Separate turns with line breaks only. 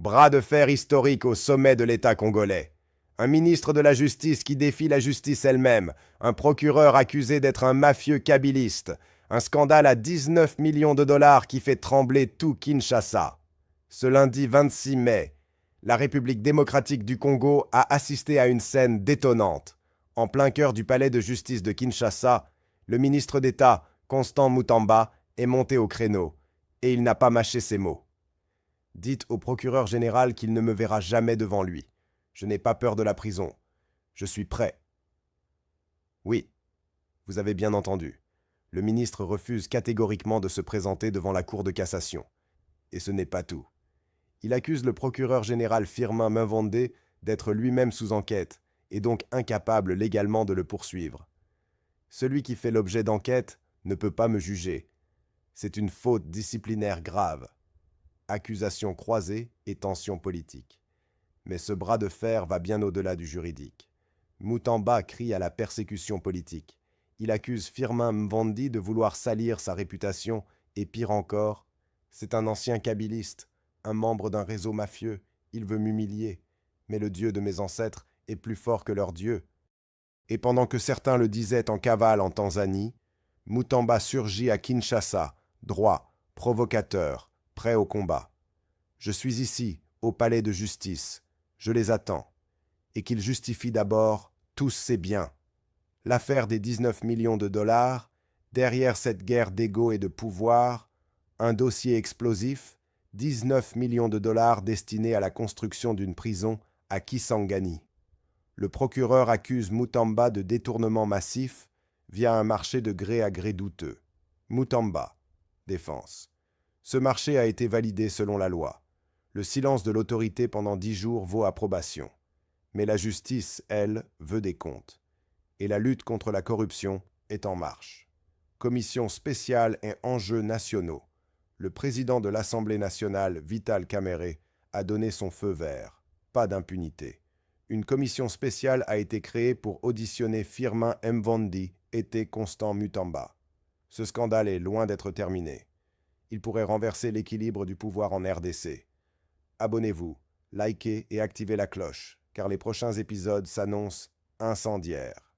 Bras de fer historique au sommet de l'État congolais. Un ministre de la Justice qui défie la justice elle-même, un procureur accusé d'être un mafieux kabiliste, un scandale à 19 millions de dollars qui fait trembler tout Kinshasa. Ce lundi 26 mai, la République démocratique du Congo a assisté à une scène détonnante. En plein cœur du palais de justice de Kinshasa, le ministre d'État, Constant Mutamba, est monté au créneau, et il n'a pas mâché ses mots. Dites au procureur général qu'il ne me verra jamais devant lui. Je n'ai pas peur de la prison. Je suis prêt. Oui, vous avez bien entendu. Le ministre refuse catégoriquement de se présenter devant la Cour de cassation. Et ce n'est pas tout. Il accuse le procureur général Firmin Mvonde d'être lui-même sous enquête et donc incapable légalement de le poursuivre. Celui qui fait l'objet d'enquête ne peut pas me juger. C'est une faute disciplinaire grave. Accusations croisées et tensions politiques. Mais ce bras de fer va bien au-delà du juridique. Mutamba crie à la persécution politique. Il accuse Firmin Mvonde de vouloir salir sa réputation et pire encore, c'est un ancien kabiliste, un membre d'un réseau mafieux. Il veut m'humilier. Mais le Dieu de mes ancêtres est plus fort que leur Dieu. Et pendant que certains le disaient en cavale en Tanzanie, Mutamba surgit à Kinshasa, droit, provocateur, prêt au combat. Je suis ici, au palais de justice. Je les attends. Et qu'ils justifient d'abord tous ces biens. L'affaire des 19 millions de dollars, derrière cette guerre d'ego et de pouvoir, un dossier explosif, 19 millions de dollars destinés à la construction d'une prison à Kisangani. Le procureur accuse Mutamba de détournement massif via un marché de gré à gré douteux. Mutamba, défense. Ce marché a été validé selon la loi. Le silence de l'autorité pendant 10 jours vaut approbation. Mais la justice, elle, veut des comptes. Et la lutte contre la corruption est en marche. Commission spéciale et enjeux nationaux. Le président de l'Assemblée nationale, Vital Kamerhe, a donné son feu vert. Pas d'impunité. Une commission spéciale a été créée pour auditionner Firmin Mvonde et Constant Mutamba. Ce scandale est loin d'être terminé. Il pourrait renverser l'équilibre du pouvoir en RDC. Abonnez-vous, likez et activez la cloche, car les prochains épisodes s'annoncent incendiaires.